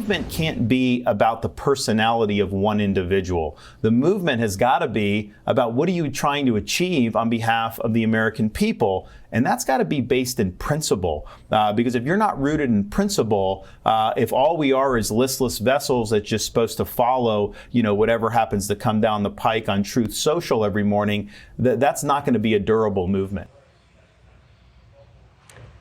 movement can't be about the personality of one individual. The movement has got to be about what are you trying to achieve on behalf of the American people. And that's got to be based in principle, because if you're not rooted in principle, if all we are is listless vessels that's just supposed to follow, whatever happens to come down the pike on Truth Social every morning, that's not going to be a durable movement.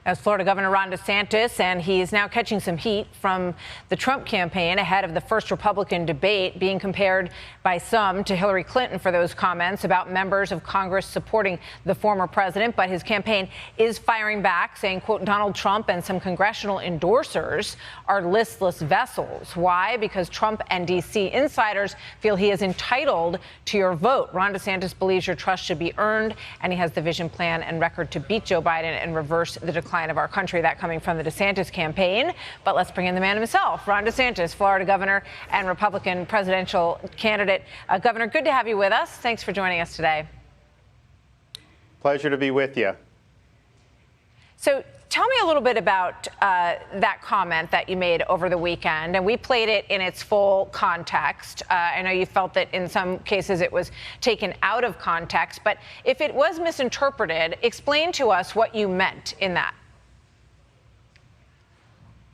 As Florida Governor Ron DeSantis, and he is now catching some heat from the Trump campaign ahead of the first Republican debate, being compared by some to Hillary Clinton for those comments about members of Congress supporting the former president. But his campaign is firing back, saying, quote, Donald Trump and some congressional endorsers are listless vessels. Why? Because Trump and D.C. insiders feel he is entitled to your vote. Ron DeSantis believes your trust should be earned, and he has the vision, plan, and record to beat Joe Biden and reverse the decline of our country. That coming from the DeSantis campaign. But let's bring in the man himself, Ron DeSantis, Florida governor and Republican presidential candidate. Governor, good to have you with us. Thanks for joining us today. Pleasure to be with you. So tell me a little bit about that comment that you made over the weekend. And we played it in its full context. I know you felt that in some cases it was taken out of context. But if it was misinterpreted, explain to us what you meant in that.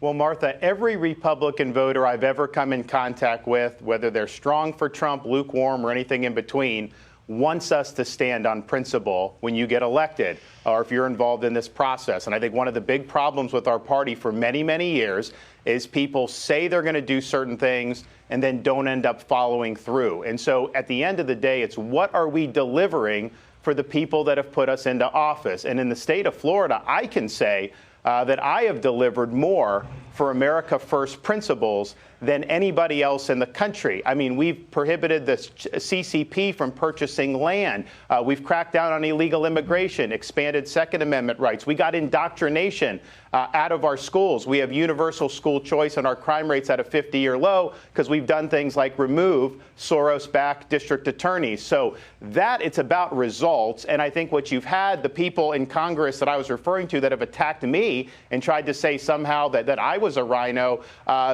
Well, Martha, every Republican voter I've ever come in contact with, whether they're strong for Trump, lukewarm, or anything in between, wants us to stand on principle when you get elected or if you're involved in this process. And I think one of the big problems with our party for many, many years is people say they're going to do certain things and then don't end up following through. And so at the end of the day, it's what are we delivering for the people that have put us into office? And in the state of Florida, I can say that I have delivered more for America First principles than anybody else in the country. I mean, we've prohibited the CCP from purchasing land. We've cracked down on illegal immigration, expanded Second Amendment rights. We got indoctrination out of our schools. We have universal school choice, and our crime rate's at a 50-year low because we've done things like remove Soros-backed district attorneys. So it's about results. And I think what you've had, the people in Congress that I was referring to that have attacked me and tried to say somehow that I was a rhino,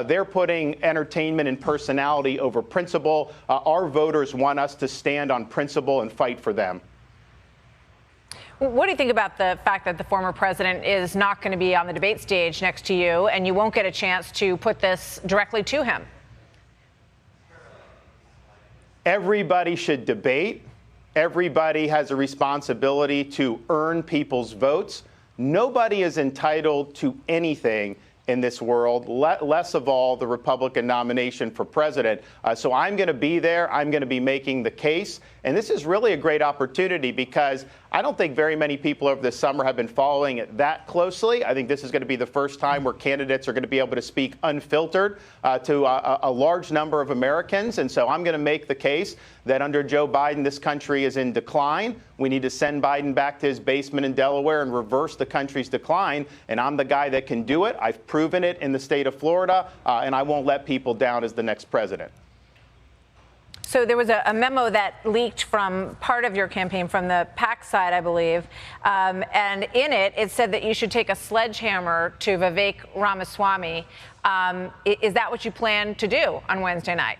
they're putting entertainment and personality over principle. Our voters want us to stand on principle and fight for them. What do you think about the fact that the former president is not going to be on the debate stage next to you, and you won't get a chance to put this directly to him? Everybody should debate. Everybody has a responsibility to earn people's votes. Nobody is entitled to anything in this world, less of all the Republican nomination for president. So I'm going to be there. I'm going to be making the case. And this is really a great opportunity because I don't think very many people over the summer have been following it that closely. I think this is going to be the first time where candidates are going to be able to speak unfiltered to a large number of Americans. And so I'm going to make the case that under Joe Biden, this country is in decline. We need to send Biden back to his basement in Delaware and reverse the country's decline. And I'm the guy that can do it. I've proven it in the state of Florida, and I won't let people down as the next president. So there was a memo that leaked from part of your campaign from the PAC side, I believe. And in it, it said that you should take a sledgehammer to Vivek Ramaswamy. Is that what you plan to do on Wednesday night?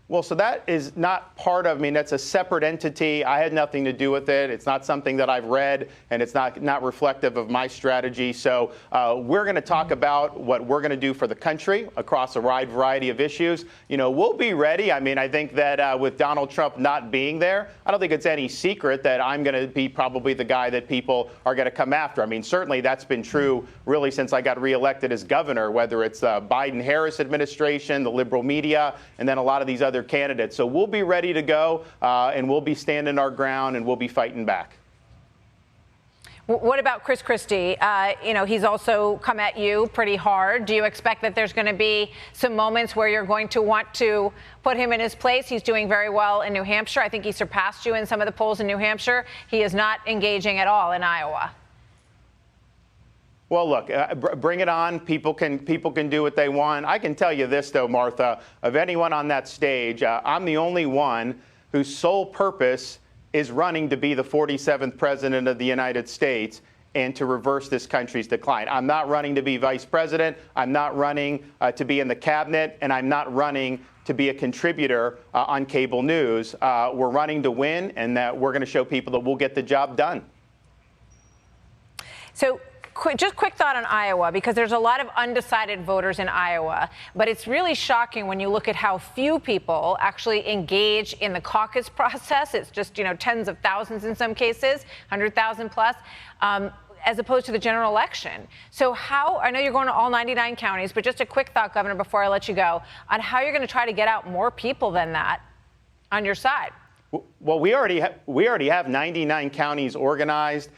Well, so that is not part of, that's a separate entity. I had nothing to do with it. It's not something that I've read, and it's not reflective of my strategy. So we're going to talk about what we're going to do for the country across a wide variety of issues. We'll be ready. I think that with Donald Trump not being there, I don't think it's any secret that I'm going to be probably the guy that people are going to come after. Certainly that's been true really since I got reelected as governor, whether it's the Biden-Harris administration, the liberal media, and then a lot of these other candidates. So we'll be ready to go, and we'll be standing our ground, and we'll be fighting back. What about Chris Christie? He's also come at you pretty hard. Do you expect that there's going to be some moments where you're going to want to put him in his place? He's doing very well in New Hampshire. I think he surpassed you in some of the polls in New Hampshire. He is not engaging at all in Iowa. Well, look, bring it on. People can do what they want. I can tell you this, though, Martha, of anyone on that stage, I'm the only one whose sole purpose is running to be the 47th president of the United States. and to reverse this country's decline. I'm not running to be vice president. I'm not running to be in the cabinet, and I'm not running to be a contributor on cable news. We're running to win, and that we're going to show people that we'll get the job done. So just quick thought on Iowa, because there's a lot of undecided voters in Iowa, but it's really shocking when you look at how few people actually engage in the caucus process. It's just, tens of thousands in some cases, 100,000 plus. As opposed to the general election. So I know you're going to all 99 counties, but just a quick thought, Governor, before I let you go, on how you're going to try to get out more people than that on your side. Well, we already have 99 counties organized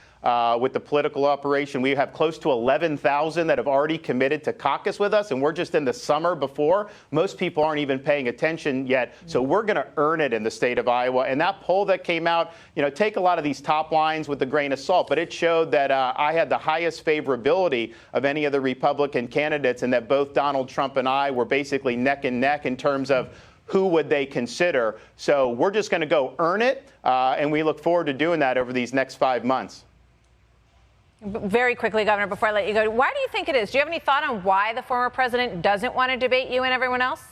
with the political operation. We have close to 11,000 that have already committed to caucus with us, and we're just in the summer before. Most people aren't even paying attention yet, so we're going to earn it in the state of Iowa. And that poll that came out, take a lot of these top lines with a grain of salt, but it showed that I had the highest favorability of any of the Republican candidates, and that both Donald Trump and I were basically neck and neck in terms of who would they consider. So we're just going to go earn it, and we look forward to doing that over these next 5 months. Very quickly, Governor, before I let you go, why do you think it is? Do you have any thought on why the former president doesn't want to debate you and everyone else?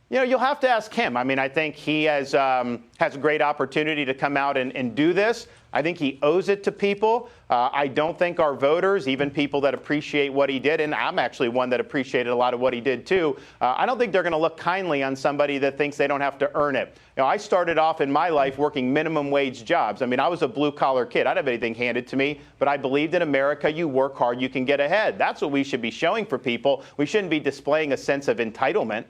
You'll have to ask him. I mean, I think he has a great opportunity to come out and do this. I think he owes it to people. I don't think our voters, even people that appreciate what he did, and I'm actually one that appreciated a lot of what he did too, I don't think they're going to look kindly on somebody that thinks they don't have to earn it. I started off in my life working minimum wage jobs. I mean, I was a blue-collar kid. I didn't have anything handed to me, but I believed in America. You work hard, you can get ahead. That's what we should be showing for people. We shouldn't be displaying a sense of entitlement.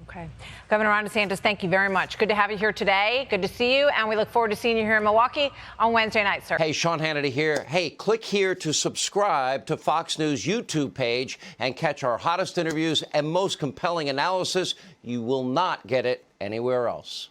Okay. Governor Ron DeSantis, thank you very much. Good to have you here today. Good to see you. And we look forward to seeing you here in Milwaukee on Wednesday night, sir. Hey, Sean Hannity here. Hey, click here to subscribe to Fox News YouTube page and catch our hottest interviews and most compelling analysis. You will not get it anywhere else.